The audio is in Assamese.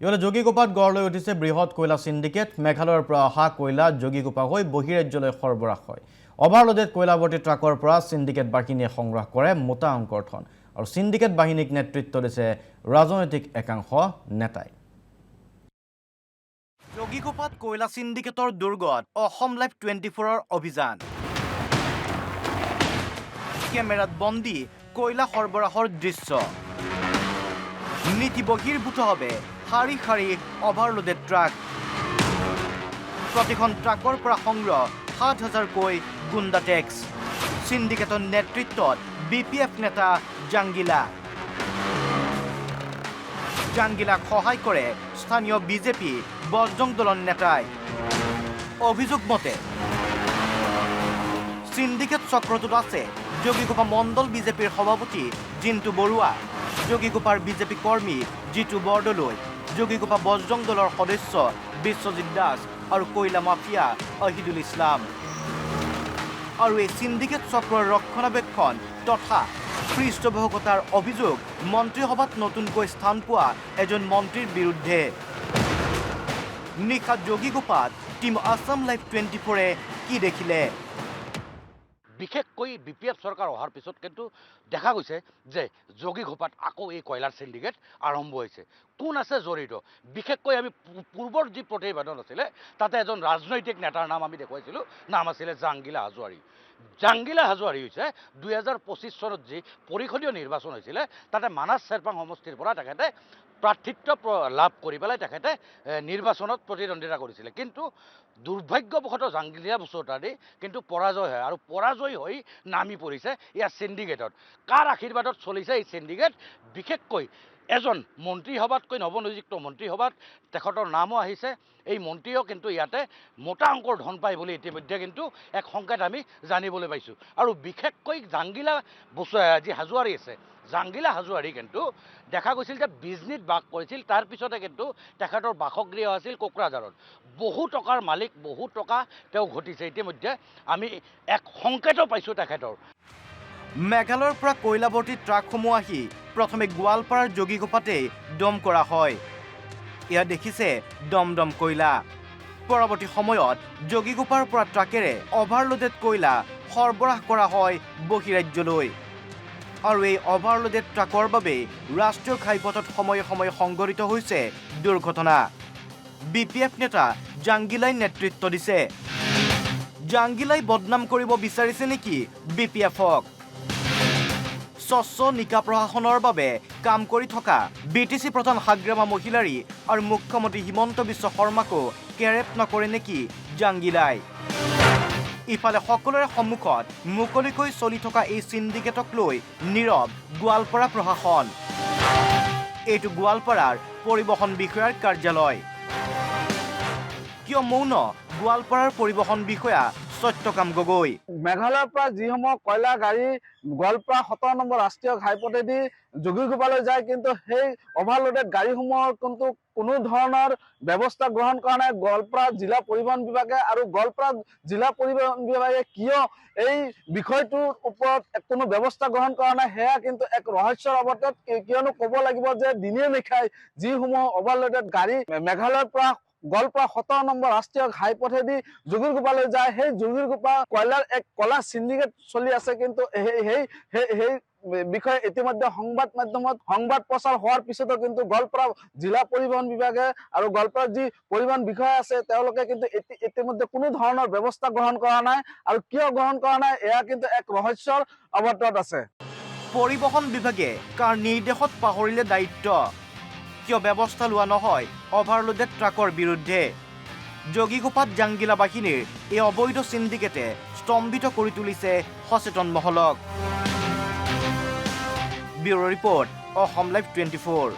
ইফালে যোগীগোপাত গঢ় লৈ উঠিছে বৃহৎ কয়লা সিন্ডিকেট। মেঘালয়ৰ পৰা অহা কয়লা যোগীগোপা হৈ বহিৰাজ্যলৈ সৰবৰাহ হয়। অভাৰলোডেড কয়লাভৰ্তি ট্ৰাকৰ পৰা সিন্ডিকেট বাহিনীয়ে সংগ্ৰহ কৰে মোটা অংকৰ ধন। আৰু সিন্ডিকেট বাহিনীক নেতৃত্ব দিছে ৰাজনৈতিক একাংশ নেতাই। যোগীগোপাত কয়লা সিন্ডিকেটৰ দুৰ্গত অসম লাইভ 24ৰ অভিযান। কেমেৰাত বন্দী কয়লা সৰবৰাহৰ দৃশ্য। নীতি বহিৰ্ভূতভাৱে শাৰী শাৰী অভাৰলোডেড ট্ৰাক। প্ৰতিখন ট্ৰাকৰ পৰা সংগ্ৰহ ৭,০০০কৈ গুণ্ডা টেক্স। সিন্ডিকেটৰ নেতৃত্বত BPF নেতা জাংগিলা। জাংগিলাক সহায় কৰে স্থানীয় বিজেপি বজৰং দলৰ নেতাই। অভিযোগ মতে সিন্ডিকেট চক্ৰটোত আছে যোগীগোপা মণ্ডল বিজেপিৰ সভাপতি জিন্তু বৰুৱা, যোগীগোপাৰ বিজেপি কৰ্মী জিতু বৰদলৈ, যোগীগোপা বজৰং দলৰ সদস্য বিশ্বজিৎ দাস আৰু কয়লা মাফিয়া অহিদুল ইছলাম। আৰু এই সিন্ডিকেট চক্ৰৰ ৰক্ষণাবেক্ষণ তথা পৃষ্ঠপোষকতাৰ অভিযোগ মন্ত্ৰীসভাত নতুনকৈ স্থান পোৱা এজন মন্ত্ৰীৰ বিৰুদ্ধে। নিশা যোগীগোপাত টিম আছাম লাইভ 24-এ কি দেখিলে? বিশেষকৈ BPF চৰকাৰ অহাৰ পিছত কিন্তু দেখা গৈছে যে যোগীগোপাত আকৌ এই কয়লাৰ সিন্ডিকেট আৰম্ভ হৈছে। কোন আছে জড়িত? বিশেষকৈ আমি পূৰ্বৰ যি প্ৰতিবেদন আছিলে তাতে এজন ৰাজনৈতিক নেতাৰ নাম আমি দেখুৱাইছিলোঁ, নাম আছিলে জাংগিলা হাজোৱাৰী। জাংগিলা হাজোৱাৰী হৈছে 2025 চনত যি পৰিষদীয় নিৰ্বাচন হৈছিলে তাতে মানাছ চেৰপাং সমষ্টিৰ পৰা তেখেতে প্ৰাৰ্থিত্ব লাভ কৰি পেলাই তেখেতে নিৰ্বাচনত প্ৰতিদ্বন্দ্বিতা কৰিছিলে। কিন্তু দুৰ্ভাগ্যবশতঃ জাংগিলা বসুমতাৰী কিন্তু পৰাজয় হয় আৰু পৰাজয় হৈ নামি পৰিছে ইয়াৰ সিন্ডিকেটত। কাৰ আশীৰ্বাদত চলিছে এই সিন্ডিকেট? বিশেষকৈ এজন মন্ত্ৰীসভাতকৈ নৱনিযুক্ত মন্ত্ৰীসভাত তেখেতৰ নামো আহিছে। এই মন্ত্ৰীও কিন্তু ইয়াতে মোটা অংকৰ ধন পায় বুলি ইতিমধ্যে কিন্তু এক সংকেত আমি জানিবলৈ পাইছোঁ। আৰু বিশেষকৈ জাংগিলা যি হাজোৱাৰী আছে, জাংগিলা হাজোৱাৰী কিন্তু দেখা গৈছিল যে বিজনীত বাস কৰিছিল। তাৰপিছতে কিন্তু তেখেতৰ বাসগৃহ আছিল কোকৰাঝাৰত। বহু টকাৰ মালিক, বহু টকা তেওঁ ঘটিছে। ইতিমধ্যে আমি এক সংকেতো পাইছোঁ তেখেতৰ। মেঘালয়ৰ পৰা কয়লাভৰ্তি ট্ৰাকসমূহ আহি প্ৰথমে গোৱালপাৰাৰ যোগীগোপাতেই দম কৰা হয়। এয়া দেখিছে দমদম কয়লা। পৰৱৰ্তী সময়ত যোগীগোপাৰ পৰা ট্ৰাকেৰে অভাৰলোডেড কয়লা সৰবৰাহ কৰা হয় বহিৰাজ্যলৈ। আৰু এই অভাৰলোডেড ট্ৰাকৰ বাবেই ৰাষ্ট্ৰীয় ঘাইপথত সময়ে সময়ে সংঘটিত হৈছে দুৰ্ঘটনা। BPF নেতা জাংগিলাই নেতৃত্ব দিছে। জাংগিলাই বদনাম কৰিব বিচাৰিছে নেকি BPF-ক? স্বচ্ছ নিকা প্ৰশাসনৰ বাবে কাম কৰি থকা BTC প্ৰধান হাগ্ৰামা মহিলাৰী আৰু মুখ্যমন্ত্ৰী হিমন্ত বিশ্ব শৰ্মাকো কেৰেপ নকৰে নেকি জাংগিলাই? ইফালে সকলোৰে সন্মুখত মুকলিকৈ চলি থকা এই সিন্ডিকেটক লৈ নীৰৱ গোৱালপাৰা প্ৰশাসন। এইটো গোৱালপাৰাৰ পৰিবহণ বিষয়াৰ কাৰ্যালয়। কিয় মৌন গোৱালপাৰাৰ পৰিবহণ বিষয়া সত্যকাম গগৈ? মেঘালয়ৰ পৰা যিসমূহ কয়লা গাড়ী গোৱালপাৰা 17 নম্বৰ ৰাষ্ট্ৰীয় ঘাইপথেদি যোগীগোপালৈ যায়, কিন্তু সেই অভাৰলোডেড গাড়ীসমূহৰ কিন্তু কোনো ধৰণৰ ব্যৱস্থা গ্ৰহণ কৰা নাই গোৱালপাৰা জিলা পৰিবহণ বিভাগে। আৰু গোৱালপাৰা জিলা পৰিবহণ বিভাগে কিয় এই বিষয়টোৰ ওপৰত কোনো ব্যৱস্থা গ্ৰহণ কৰা নাই সেয়া কিন্তু এক ৰহস্যৰ অৱতত। কিয়নো ক'ব লাগিব যে দিনে নিশাই যিসমূহ অভাৰলোডেড গাড়ী মেঘালয়ৰ পৰা গোৱালপাৰা 17 নম্বৰ ৰাষ্ট্ৰীয় ঘাইপথেদি যোগীগোপালৈ যায়, সেই যোগীগোপা কয়লাৰ এক কলা সিন্ডিকেট চলি আছে। কিন্তু সেই বিষয়ে ইতিমধ্যে সংবাদ মাধ্যমত সংবাদ প্ৰচাৰ হোৱাৰ পিছতো কিন্তু গোৱালপাৰা জিলা পৰিবহণ বিভাগে আৰু গোৱালপাৰাৰ যি পৰিবহণ বিষয়া আছে তেওঁলোকে কিন্তু ইতিমধ্যে কোনো ধৰণৰ ব্যৱস্থা গ্ৰহণ কৰা নাই। আৰু কিয় গ্ৰহণ কৰা নাই এয়া কিন্তু এক ৰহস্যৰ অৱতত আছে। পৰিবহণ বিভাগে কাৰ নিৰ্দেশত পাহৰিলে দায়িত্ব? কিয় ব্যৱস্থা লোৱা নহয় অভাৰলোডেড ট্ৰাকৰ বিৰুদ্ধে? যোগীগোপাত জাংগিলা বাহিনীৰ এই অবৈধ সিন্ডিকেটে স্তম্ভিত কৰি তুলিছে সচেতন মহলক। Bureau report, Asom live 24।